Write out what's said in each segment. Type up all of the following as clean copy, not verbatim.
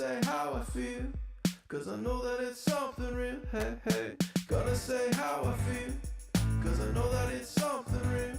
say how I feel, cause I know that it's something real. Hey, hey. Gonna say how I feel, cause I know that it's something real.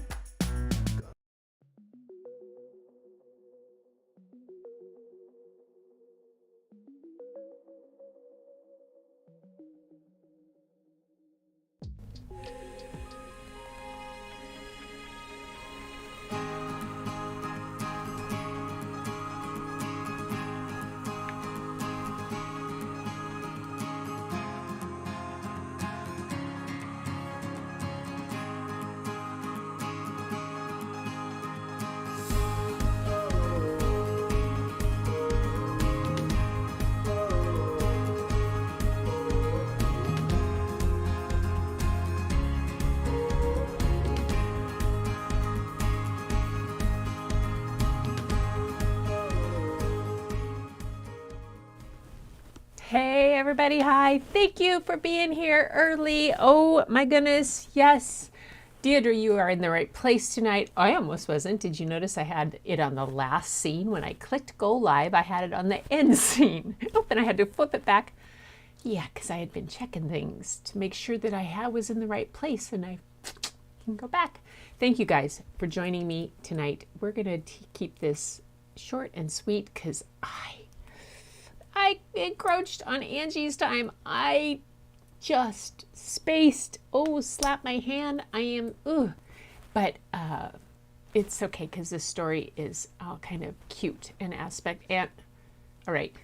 Hey everybody, hi. Thank you for being here early. Oh my goodness, yes. Deirdre, you are in the right place tonight. I almost wasn't. Did you notice I had it on the last scene? When I clicked go live, I had it on the end scene. Oh, and I had to flip it back. Yeah, because I had been checking things to make sure that I was in the right place, and I can go back. Thank you guys for joining me tonight. We're going to keep this short and sweet because I encroached on Angie's time. I just spaced. Oh, slap my hand. I am, but it's okay because this story is all kind of cute in aspect. And all right,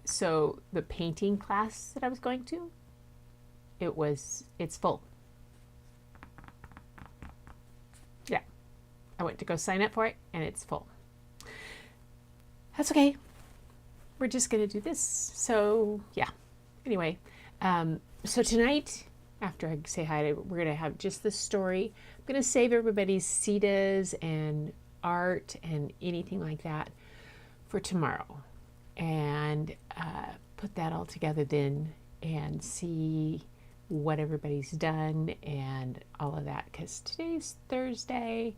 so the painting class that I was going to, it's full. Yeah, I went to go sign up for it and it's full. That's okay. We're just going to do this. So yeah, anyway, so tonight, after I say hi, we're going to have just the story. I'm going to save everybody's CETAs and art and anything like that for tomorrow, and put that all together then and see what everybody's done and all of that, because today's Thursday.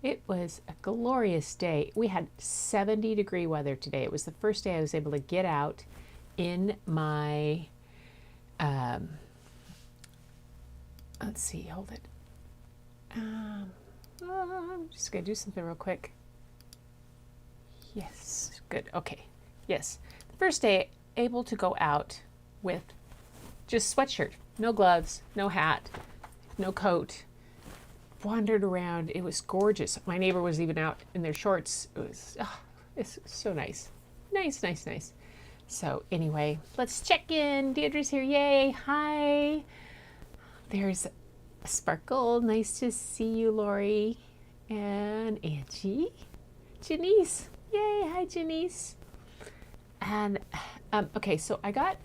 It was a glorious day. We had 70-degree weather today. It was the first day I was able to get out in my, let's see, hold it. I'm just gonna do something real quick. Yes, good, okay. Yes, the first day able to go out with just sweatshirt, no gloves, no hat, no coat. Wandered around. It was gorgeous. My neighbor was even out in their shorts. It's so nice. Nice. So anyway, let's check in. Deirdre's here. Yay. Hi. There's Sparkle. Nice to see you, Lori. And Angie. Janice. Yay. Hi, Janice. And okay, so I got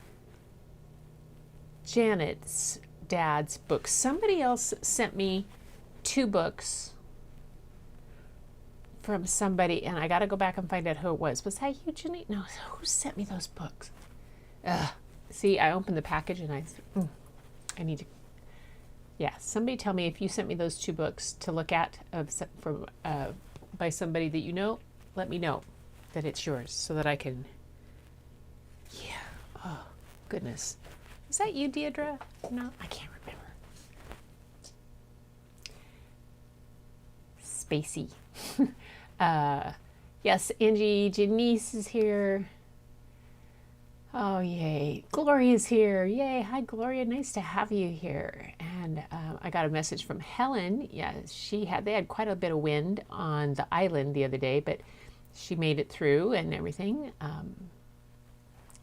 Janet's dad's book. Somebody else sent me 2 books from somebody, and I got to go back and find out who it was. Was that you, Jenny? No, who sent me those books? See, I opened the package and I need to, yeah, somebody tell me if you sent me those 2 books to look at from by somebody that you know. Let me know that it's yours so that I can, yeah, oh, goodness. Is that you, Deirdre? No, I can't remember. Spacey. Yes, Angie, Janice is here. Oh, yay. Gloria's here. Yay. Hi, Gloria. Nice to have you here. And I got a message from Helen. Yeah, they had quite a bit of wind on the island the other day, but she made it through and everything.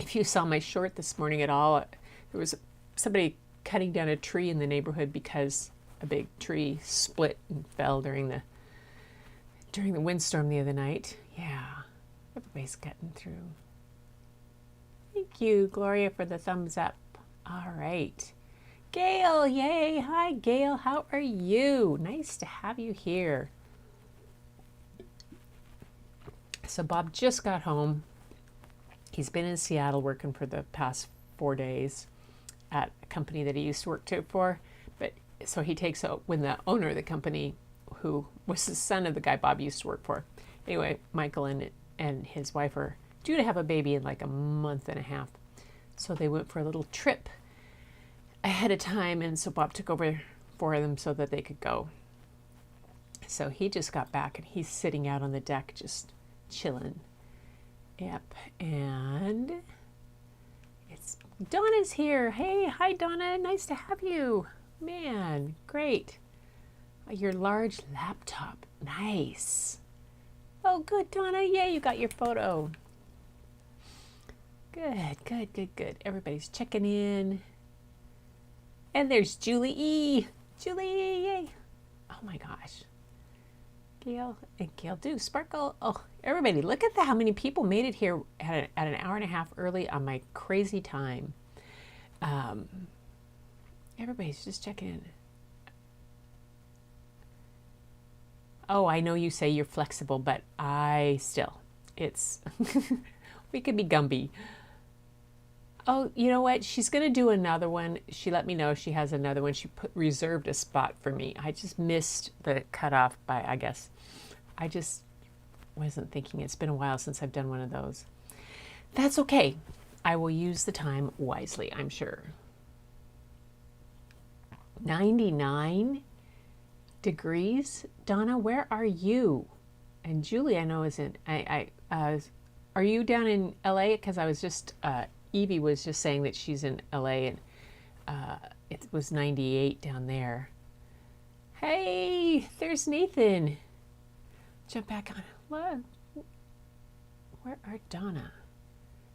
If you saw my short this morning at all, there was somebody cutting down a tree in the neighborhood because a big tree split and fell during the windstorm the other night. Yeah, everybody's cutting through. Thank you, Gloria, for the thumbs up. All right. Gail, yay. Hi, Gail. How are you? Nice to have you here. So Bob just got home. He's been in Seattle working for the past 4 days at a company that he used to work for. But so he takes out when the owner of the company, who was the son of the guy Bob used to work for. Anyway, Michael and his wife are due to have a baby in like a month and a half. So they went for a little trip ahead of time, and so Bob took over for them so that they could go. So he just got back and he's sitting out on the deck just chilling. Yep, and it's Donna's here. Hey, hi Donna, nice to have you. Man, great. Your large laptop, nice. Oh, good, Donna. Yay, you got your photo. Good, good, good, good. Everybody's checking in. And there's Julie E. Julie E, yay. Oh my gosh. Gail and Gail do sparkle. Oh, everybody, look at that. How many people made it here at an hour and a half early on my crazy time. Everybody's just checking in. Oh, I know you say you're flexible, but it's, we could be Gumby. Oh, you know what? She's going to do another one. She let me know she has another one. She reserved a spot for me. I just missed the cutoff by, I guess. I just wasn't thinking. It's been a while since I've done one of those. That's okay. I will use the time wisely, I'm sure. 99 degrees. Donna, where are you? And Julie, I know, is in. Are you down in LA? Because I was just Evie was just saying that she's in LA, and it was 98 down there. Hey, there's Nathan. Jump back on. What? Where are Donna?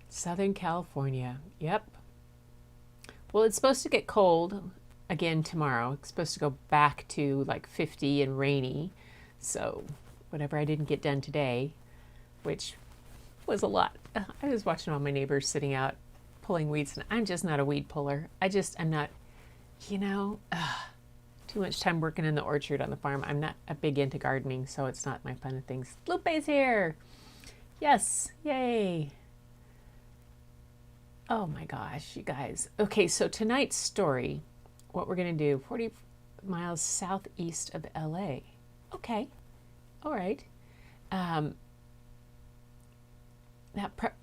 Southern California. Yep. Well, it's supposed to get cold again tomorrow. It's supposed to go back to like 50 and rainy. So whatever I didn't get done today, which was a lot. I was watching all my neighbors sitting out pulling weeds, and I'm just not a weed puller. I'm not, too much time working in the orchard on the farm. I'm not a big into gardening, so it's not my fun of things. Lupe's here. Yes, yay. Oh my gosh, you guys. Okay, so tonight's story, what we're going to do, 40 miles southeast of LA. Okay, all right.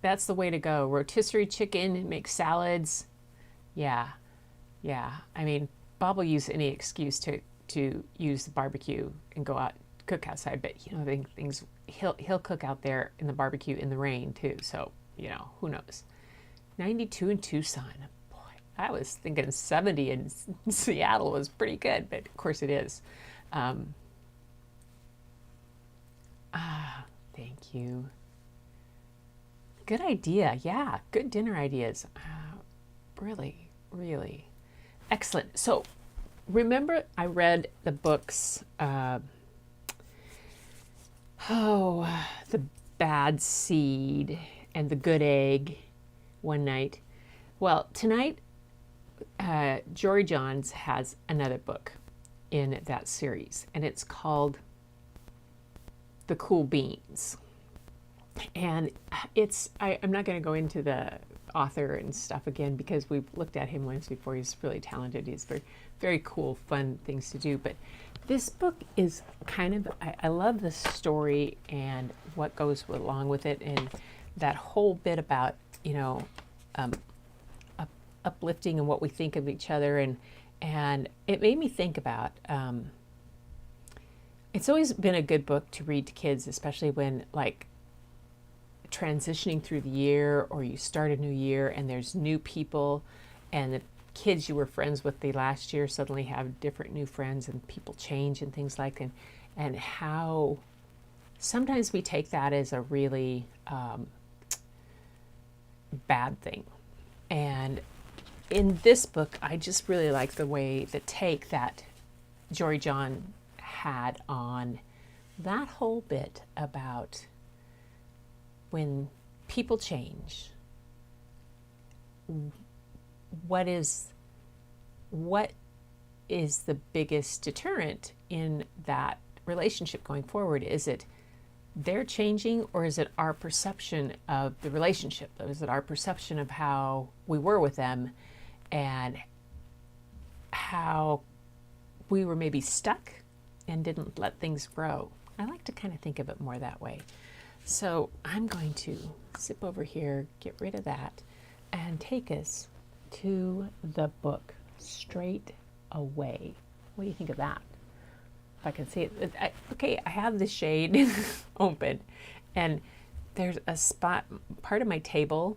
That's the way to go. Rotisserie chicken, make salads. Yeah. I mean, Bob will use any excuse to use the barbecue and go out, cook outside. But things he'll cook out there in the barbecue in the rain too. So who knows? 92 in Tucson. Boy, I was thinking 70 in Seattle was pretty good, but of course it is. Thank you. Good idea. Yeah, good dinner ideas. Really, really excellent. So remember I read the books, The Bad Seed and The Good Egg one night. Well, tonight, Jory John has another book in that series, and it's called The Cool Beans. And I'm not going to go into the author and stuff again because we've looked at him once before. He's really talented. He's very, very cool, fun things to do. But this book is kind of, I love the story and what goes along with it, and that whole bit about, uplifting and what we think of each other. And it made me think about, it's always been a good book to read to kids, especially when transitioning through the year, or you start a new year and there's new people, and the kids you were friends with the last year suddenly have different new friends, and people change and things like that, and how sometimes we take that as a really bad thing. And in this book, I just really like the take that Jory John had on that whole bit about when people change, what is the biggest deterrent in that relationship going forward? Is it they're changing, or is it our perception of the relationship? Is it our perception of how we were with them and how we were maybe stuck and didn't let things grow? I like to kind of think of it more that way. So I'm going to zip over here, get rid of that, and take us to the book straight away. What do you think of that? If I can see it. Okay, I have the shade open, and there's a spot, part of my table,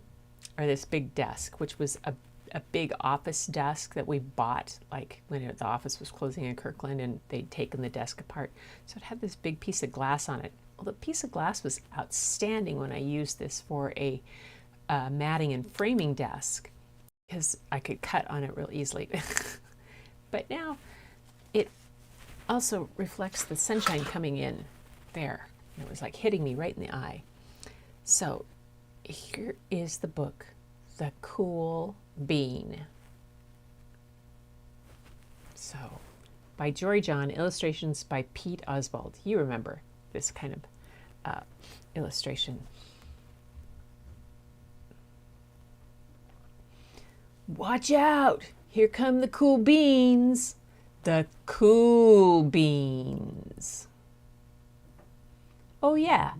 or this big desk, which was a big office desk that we bought like when the office was closing in Kirkland, and they'd taken the desk apart. So it had this big piece of glass on it. Well, the piece of glass was outstanding when I used this for a matting and framing desk, because I could cut on it real easily. But now it also reflects the sunshine coming in there. It was like hitting me right in the eye. So here is the book, The Cool Bean. So by Jory John, illustrations by Pete Oswald. You remember this kind of illustration. Watch out! Here come the cool beans. The cool beans. Oh yeah,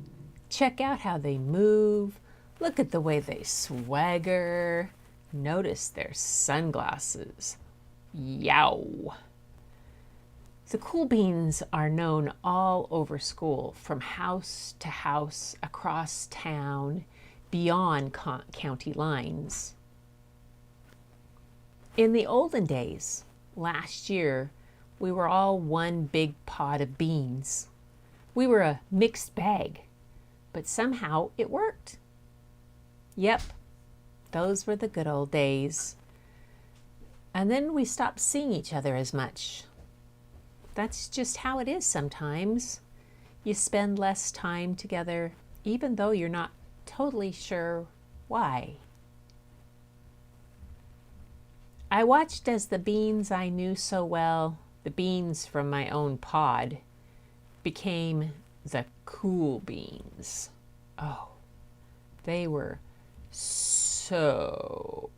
check out how they move. Look at the way they swagger. Notice their sunglasses. Yow! The cool beans are known all over school, from house to house, across town, beyond county lines. In the olden days, last year, we were all one big pot of beans. We were a mixed bag, but somehow it worked. Yep, those were the good old days. And then we stopped seeing each other as much. That's just how it is sometimes. You spend less time together, even though you're not totally sure why. I watched as the beans I knew so well, the beans from my own pod, became the cool beans. Oh, they were so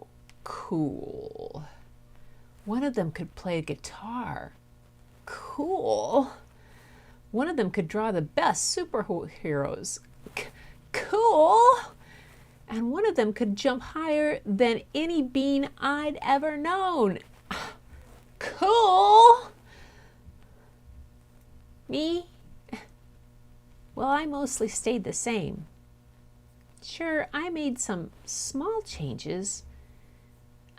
cool. One of them could play guitar. Cool. One of them could draw the best superheroes. Cool. And one of them could jump higher than any bean I'd ever known. Cool. Me? Well, I mostly stayed the same. Sure, I made some small changes.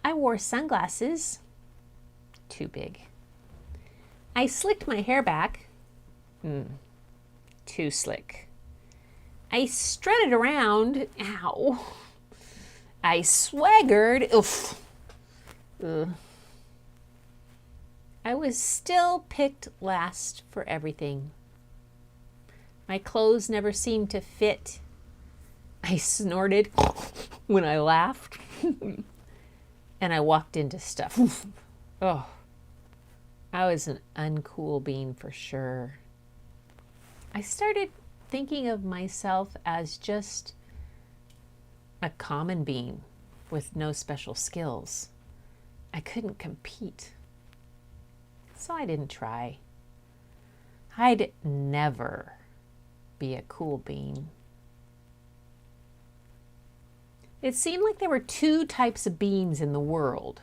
I wore sunglasses. Too big. I slicked my hair back. Too slick. I strutted around. Ow. I swaggered. Oof. Ugh. I was still picked last for everything. My clothes never seemed to fit. I snorted when I laughed. And I walked into stuff. Oh, I was an uncool bean for sure. I started thinking of myself as just a common bean with no special skills. I couldn't compete, so I didn't try. I'd never be a cool bean. It seemed like there were two types of beans in the world.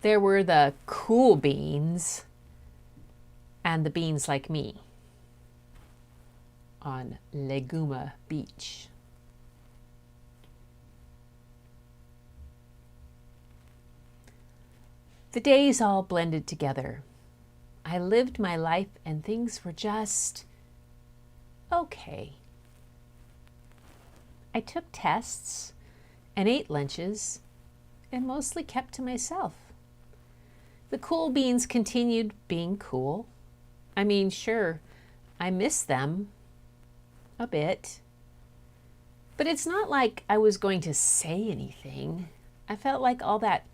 There were the cool beans and the beans like me on Leguma Beach. The days all blended together. I lived my life and things were just okay. I took tests and ate lunches and mostly kept to myself. The cool beans continued being cool. I mean, sure, I miss them a bit, but it's not like I was going to say anything. I felt like all that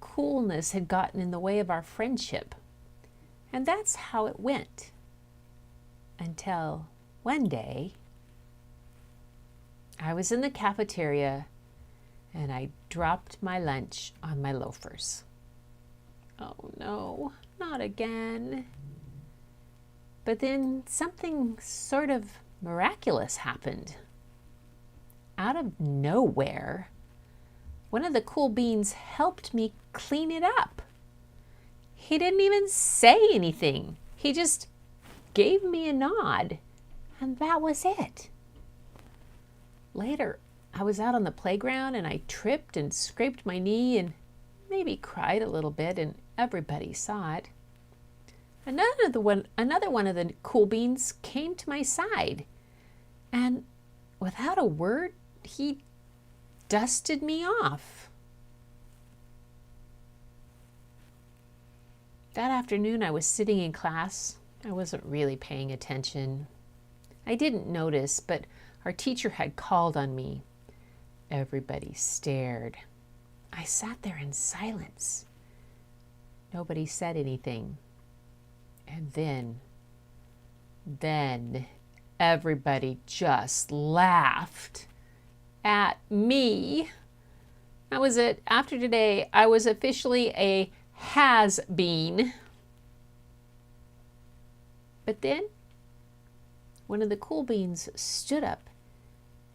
coolness had gotten in the way of our friendship. And that's how it went. Until one day, I was in the cafeteria and I dropped my lunch on my loafers. Oh no, not again. But then something sort of miraculous happened. out of nowhere, one of the cool beans helped me clean it up. He didn't even say anything. He just gave me a nod, and that was it. Later, I was out on the playground and I tripped and scraped my knee and maybe cried a little bit, and everybody saw it. Another one of the cool beans came to my side, and without a word, he dusted me off. That afternoon, I was sitting in class. I wasn't really paying attention. I didn't notice, but our teacher had called on me. Everybody stared. I sat there in silence. Nobody said anything. And then everybody just laughed at me. After today, I was officially a has-been. But then one of the cool beans stood up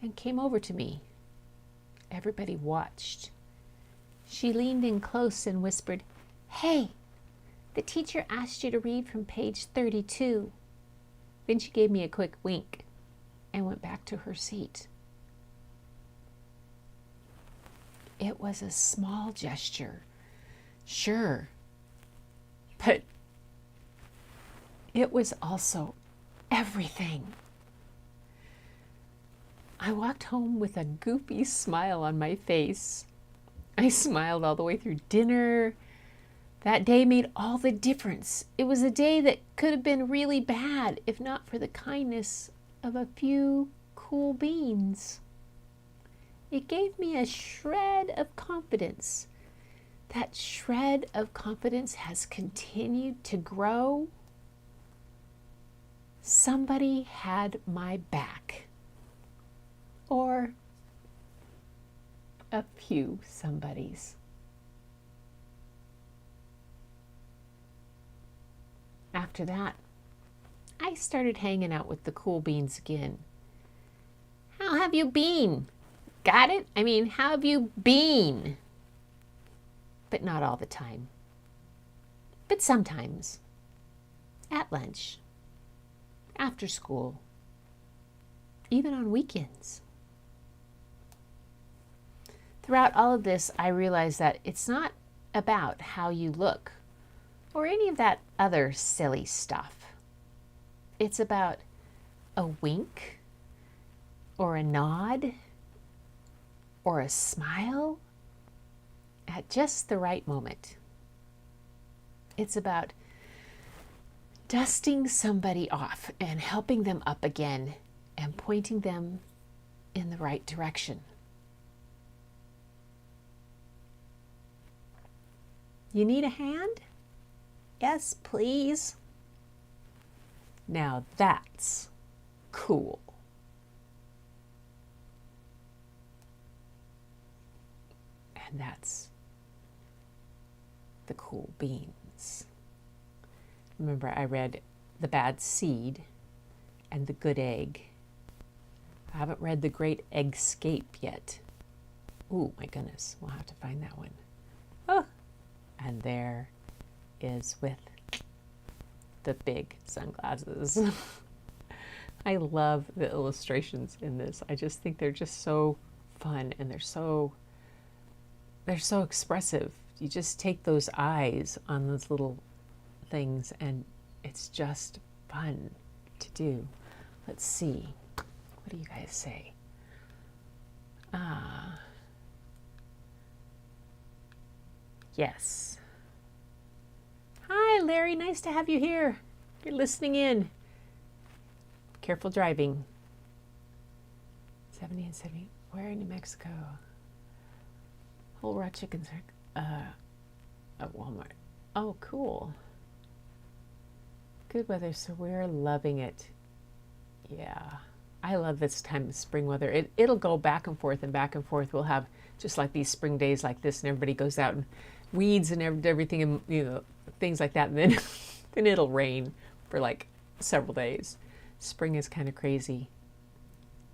and came over to me. Everybody watched. She leaned in close and whispered, "Hey, the teacher asked you to read from page 32. Then she gave me a quick wink and went back to her seat. It was a small gesture, sure, but it was also everything. I walked home with a goopy smile on my face. I smiled all the way through dinner. That day made all the difference. It was a day that could have been really bad if not for the kindness of a few cool beans. It gave me a shred of confidence. That shred of confidence has continued to grow. Somebody had my back. Or a few somebodies. After that, I started hanging out with the cool beans again. How have you been? Got it? I mean, how have you been? But not all the time. But sometimes. At lunch. After school. Even on weekends. Throughout all of this, I realized that it's not about how you look or any of that other silly stuff. It's about a wink or a nod or a smile at just the right moment. It's about dusting somebody off and helping them up again and pointing them in the right direction. You need a hand? Yes, please. Now that's cool. And that's the cool beans. Remember, I read The Bad Seed and The Good Egg. I haven't read The Great Eggscape yet. Ooh, my goodness, we'll have to find that one. Oh, and there is with the big sunglasses. I love the illustrations in this. I just think they're just so fun and they're so expressive. You just take those eyes on those little things and it's just fun to do. Let's see. What do you guys say? Yes. Hi, Larry. Nice to have you here. You're listening in. Careful driving. 70 and 70. Where in New Mexico? Whole raw chickens are at Walmart. Oh, cool. Good weather, so we're loving it. Yeah. I love this time of spring weather. It'll go back and forth and back and forth. We'll have just like these spring days like this and everybody goes out and weeds and everything and, you know, things like that. And then, then it'll rain for like several days. Spring is kind of crazy.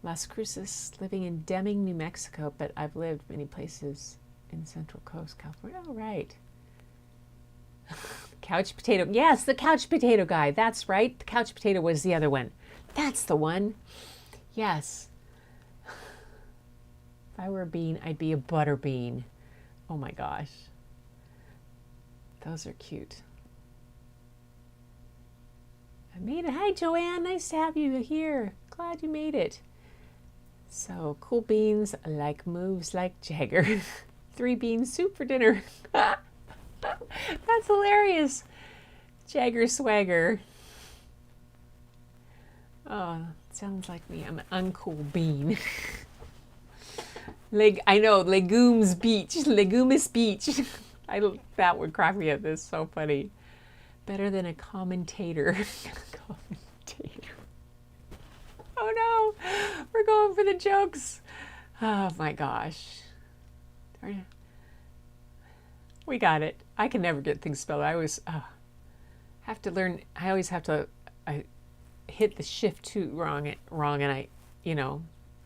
Las Cruces, living in Deming, New Mexico, but I've lived many places in Central Coast, California. Oh, right. Couch potato. Yes, the couch potato guy. That's right. The couch potato was the other one. That's the one. Yes. If I were a bean, I'd be a butter bean. Oh my gosh. Those are cute. I made it. Hi, Joanne. Nice to have you here. Glad you made it. So, cool beans like moves like Jagger. 3 bean soup for dinner. That's hilarious. Jagger swagger. Oh, sounds like me. I'm an uncool bean. I know, legumes beach. Legumis beach. That would crack me up. This is so funny. Better than a commentator. Commentator. Oh no, we're going for the jokes. Oh my gosh. Darn it. We got it. I can never get things spelled. I always have to learn. I always have to hit the shift too wrong, and I,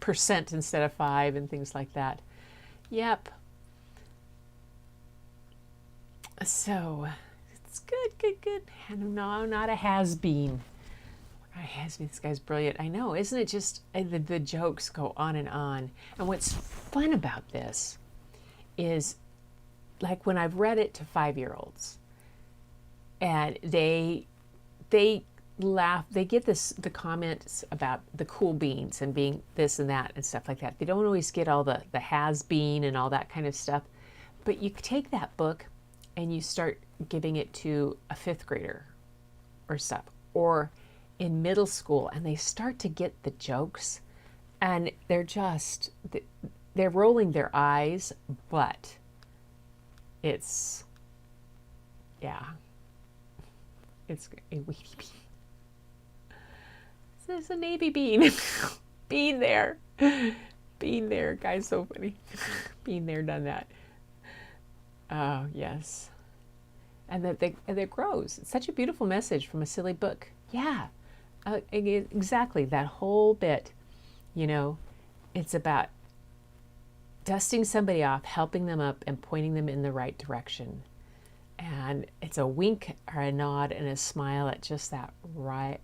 percent instead of 5 and things like that. Yep. So it's good. And no, not a has-been. This guy's brilliant. I know, isn't it just, the jokes go on. And what's fun about this is, like, when I've read it to 5-year-olds, and they laugh, they get the comments about the cool beans and being this and that and stuff like that. They don't always get all the has-been and all that kind of stuff. But you take that book and you start giving it to a 5th grader or stuff, or in middle school, and they start to get the jokes, and they're rolling their eyes, but it's a weedy bean. There's a navy bean. Bean there. Guy's so funny. Been there, done that. Oh, yes. And that it grows. It's such a beautiful message from a silly book. Yeah, exactly. That whole bit, it's about dusting somebody off, helping them up, and pointing them in the right direction. And it's a wink or a nod and a smile at just that right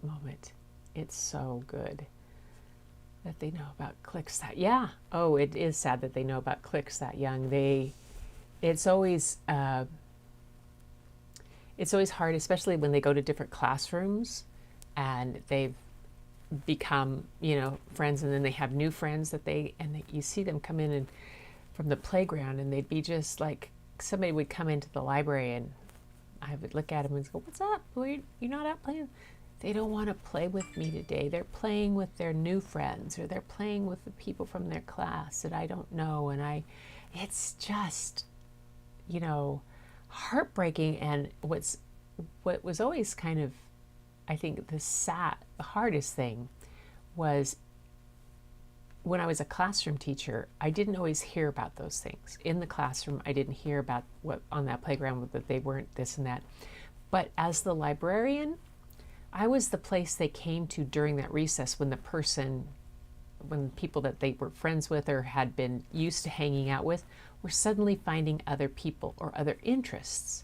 moment. It's so good that they know about clicks that, yeah. Oh, it is sad that they know about clicks that young. It's always hard, especially when they go to different classrooms and they've become, friends, and then they have new friends you see them come in and from the playground, and they'd be just like, somebody would come into the library and I would look at them and go, "What's up? You're not out playing?" They don't want to play with me today. They're playing with their new friends, or they're playing with the people from their class that I don't know. And it's just, heartbreaking. And what was always kind of, I think, the hardest thing was, when I was a classroom teacher, I didn't always hear about those things. In the classroom, I didn't hear about what on that playground, that they weren't this and that. But as the librarian, I was the place they came to during that recess when people that they were friends with or had been used to hanging out with were suddenly finding other people or other interests.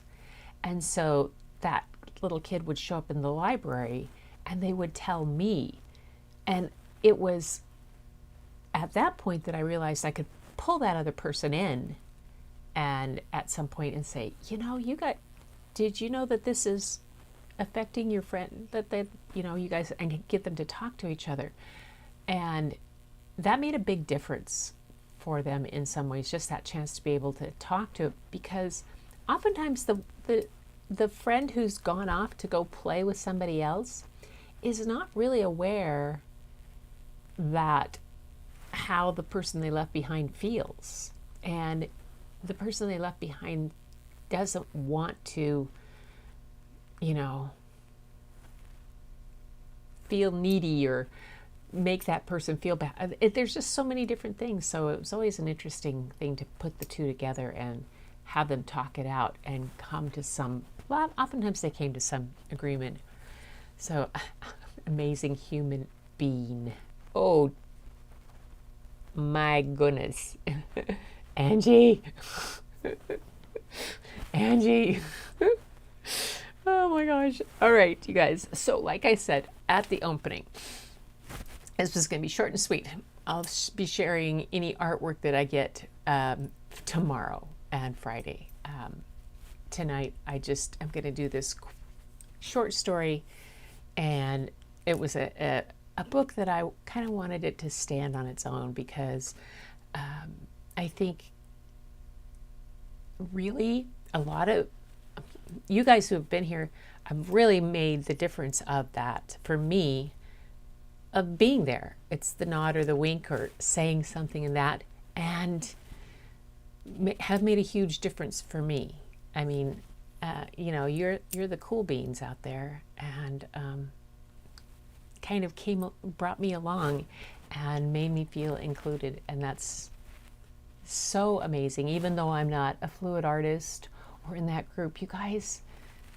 And so that little kid would show up in the library and they would tell me. And it was at that point that I realized I could pull that other person in and at some point and say, did you know that this is affecting your friend, you guys, and get them to talk to each other. And that made a big difference for them in some ways, just that chance to be able to talk to, because oftentimes the friend who's gone off to go play with somebody else is not really aware that how the person they left behind feels. And the person they left behind doesn't want to, feel needy or make that person feel bad. There's just so many different things. So it was always an interesting thing to put the two together and have them talk it out and come to oftentimes they came to some agreement. So amazing human bean. Oh my goodness. Angie. Angie. Oh my gosh. All right, you guys. So like I said at the opening, this was going to be short and sweet. I'll be sharing any artwork that I get tomorrow and Friday. Tonight, I'm going to do this short story, and it was a book that I kind of wanted it to stand on its own because I think really a lot of you guys who have been here have really made the difference of that for me, of being there. It's the nod or the wink or saying something in that, and have made a huge difference for me. I mean, you're the cool beans out there, and kind of brought me along and made me feel included, and that's so amazing. Even though I'm not a fluid artist or in that group, you guys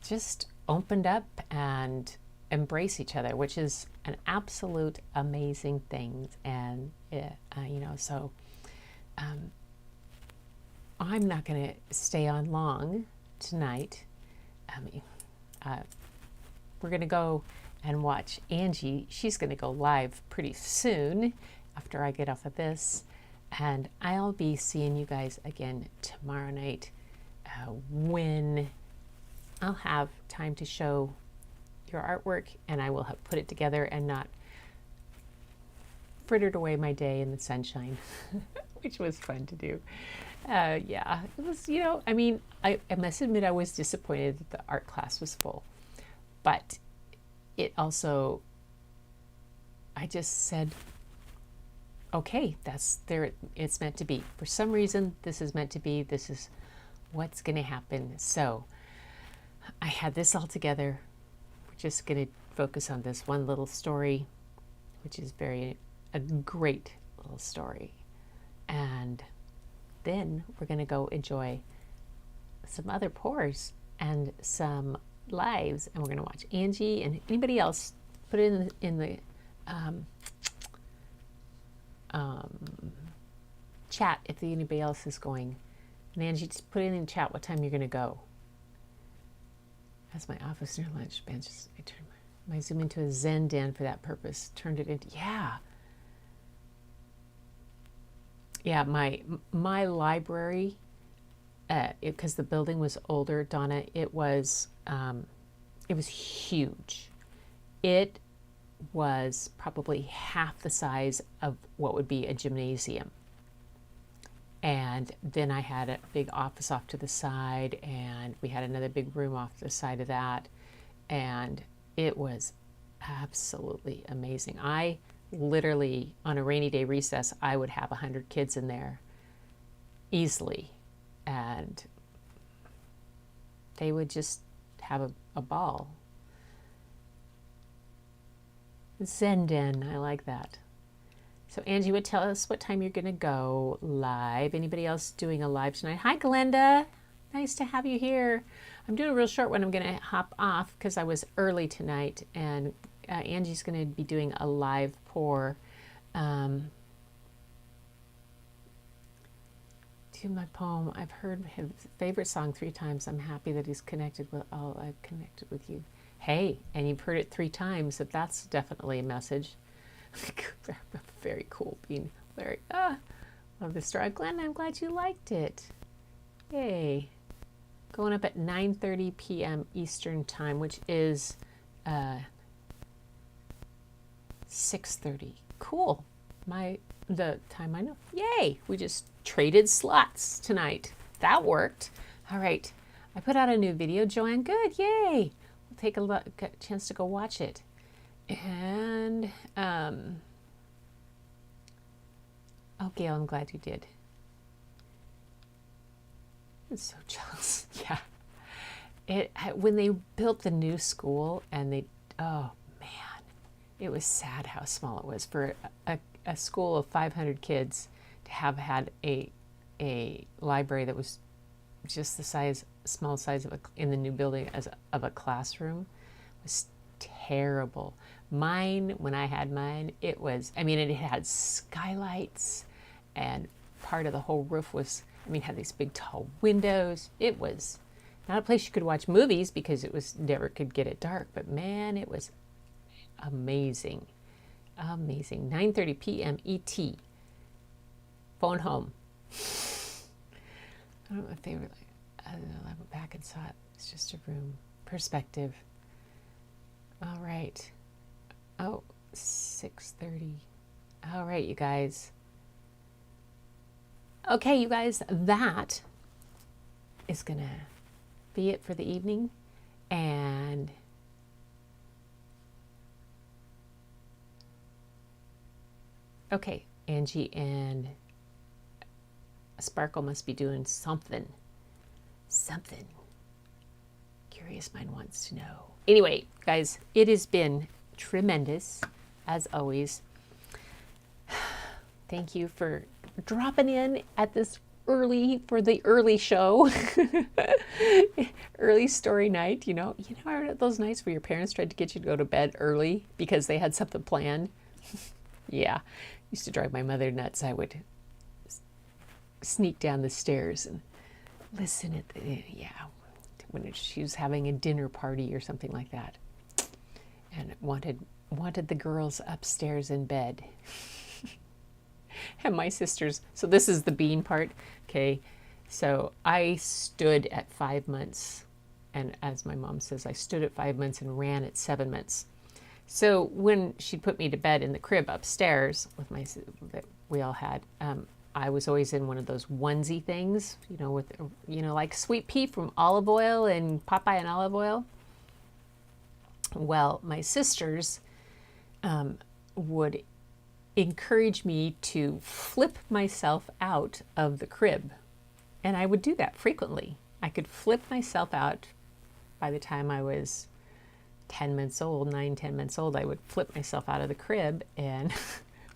just opened up and embrace each other, which is an absolute amazing thing. And so I'm not going to stay on long tonight. We're going to go and watch Angie. She's going to go live pretty soon after I get off of this, and I'll be seeing you guys again tomorrow night when I'll have time to show your artwork, and I will have put it together and not frittered away my day in the sunshine, which was fun to do. Yeah, it was, I must admit I was disappointed that the art class was full, but it also, I just said, okay, that's there, it's meant to be. For some reason, this is meant to be, this is what's going to happen. So I had this all together. We're just going to focus on this one little story, which is a great little story. And then we're going to go enjoy some other pours and some lives, and we're going to watch Angie and anybody else. Put it in the chat if anybody else is going. And Angie, just put it in the chat what time you're going to go. That's my office near lunch bench. I turned my Zoom into a Zen den for that purpose. Turned it into, yeah, my library, because the building was older, Donna, it was huge. It was probably half the size of what would be a gymnasium. And then I had a big office off to the side, and we had another big room off to the side of that. And it was absolutely amazing. I literally, on a rainy day recess, I would have 100 kids in there easily. And they would just have a ball. Zen den, I like that. So Angie would tell us what time you're going to go live. Anybody else doing a live tonight? Hi, Glenda. Nice to have you here. I'm doing a real short one. I'm going to hop off because I was early tonight, and Angie's going to be doing a live pour to my poem. I've heard his favorite song 3 times. I'm happy that he's connected with all. I've connected with you. Hey, and you've heard it 3 times, so that's definitely a message. Very cool being Larry. Love this story. Glenn, I'm glad you liked it. Yay. Going up at 9:30 p.m. Eastern time, which is 6:30. Cool. The time I know. Yay. We just traded slots tonight. That worked. All right. I put out a new video, Joanne. Good. Yay. We'll take a chance to go watch it. And oh, Gail, I'm glad you did. I'm so jealous. Yeah. When they built the new school, and oh man, it was sad how small it was for a school of 500 kids to have had a library that was just the small size in the new building of a classroom was terrible. Mine, when I had mine, it was, I mean, it had skylights and part of the whole roof was, I mean, had these big tall windows. It was not a place you could watch movies because it was never could get it dark, but man, it was amazing. Amazing. 9:30 p.m. ET. Phone home. I don't know if they were like, I don't know, I went back and saw it. It's just a room. Perspective. All right. Oh, 6:30. All right, you guys. Okay, you guys, that is going to be it for the evening. And okay, Angie and Sparkle must be doing something. Something. Curious Mind wants to know. Anyway, guys, it has been tremendous, as always. Thank you for dropping in at this early, for the early show. Early story night, you know, those nights where your parents tried to get you to go to bed early because they had something planned. Yeah, used to drive my mother nuts. I would sneak down the stairs and listen at the, when she was having a dinner party or something like that, and wanted the girls upstairs in bed. And my sisters, so this is the bean part, okay? So I stood at 5 months, and as my mom says, I stood at 5 months and ran at 7 months. So when she put me to bed in the crib upstairs with that we all had, I was always in one of those onesie things, you know, with, you know, like Sweet Pea from Olive Oil and Popeye and Olive Oil. Well, my sisters would encourage me to flip myself out of the crib. And I would do that frequently. I could flip myself out by the time I was 10 months old, 9, 10 months old. I would flip myself out of the crib, and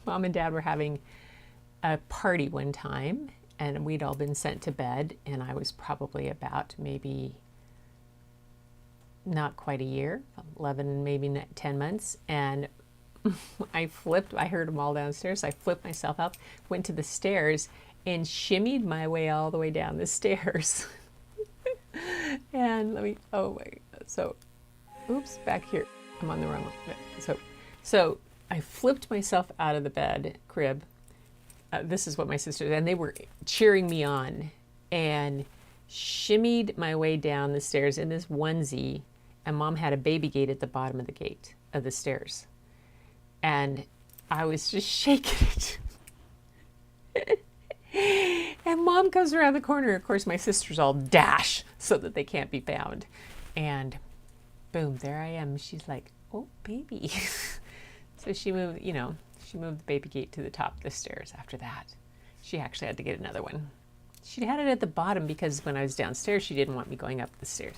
Mom and Dad were having a party one time, and we'd all been sent to bed, and I was probably about maybe not quite a year, 11, maybe 10 months, and I heard them all downstairs. I flipped myself up, went to the stairs, and shimmied my way all the way down the stairs. And so, oops, back here. I'm on the wrong one. So I flipped myself out of the crib. This is what my sisters, and they were cheering me on, and shimmied my way down the stairs in this onesie, and Mom had a baby gate at the bottom of the gate of the stairs. And I was just shaking it. And Mom comes around the corner. Of course, my sisters all dash so that they can't be found. And boom, there I am. She's like, oh, baby. So she moved the baby gate to the top of the stairs after that. She actually had to get another one. She had it at the bottom because when I was downstairs, she didn't want me going up the stairs.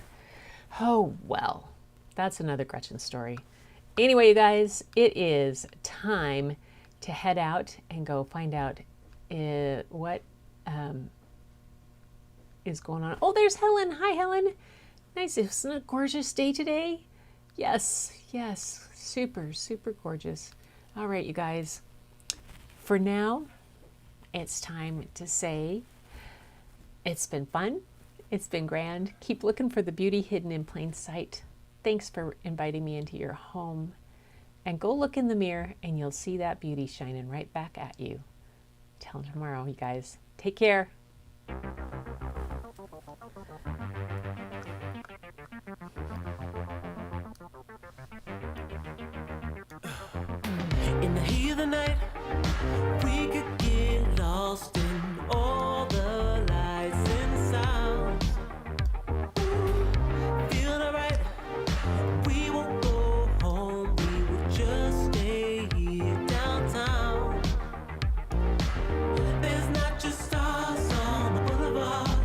Oh, well, that's another Gretchen story. Anyway, you guys, it is time to head out and go find out what is going on. Oh, there's Helen. Hi, Helen. Nice. Isn't it a gorgeous day today? Yes. Super, super gorgeous. All right, you guys. For now, it's time to say it's been fun. It's been grand. Keep looking for the beauty hidden in plain sight. Thanks for inviting me into your home. And go look in the mirror and you'll see that beauty shining right back at you. Till tomorrow, you guys. Take care. In the heat of the night, we could get lost in all the lights and sounds. Feeling alright, we won't go home, we will just stay here downtown. There's not just stars on the boulevard.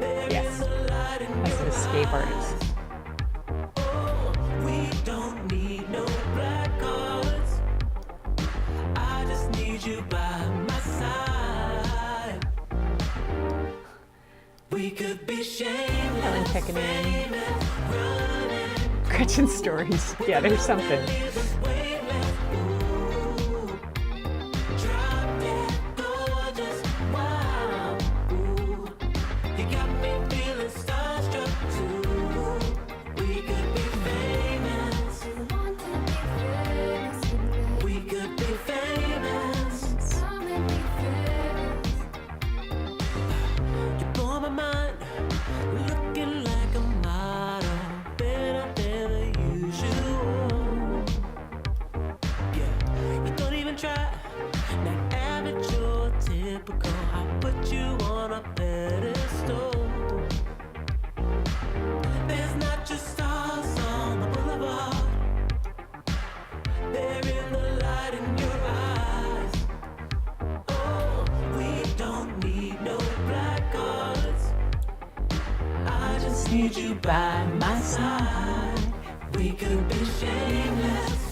There is a light in As an your escape eyes. artist. We don't need no black cards. I just need you by my side. We could be shameless, Helen checking in. famous, running. Gretchen stories. Yeah, there's something. Need you by my side. We could be shameless.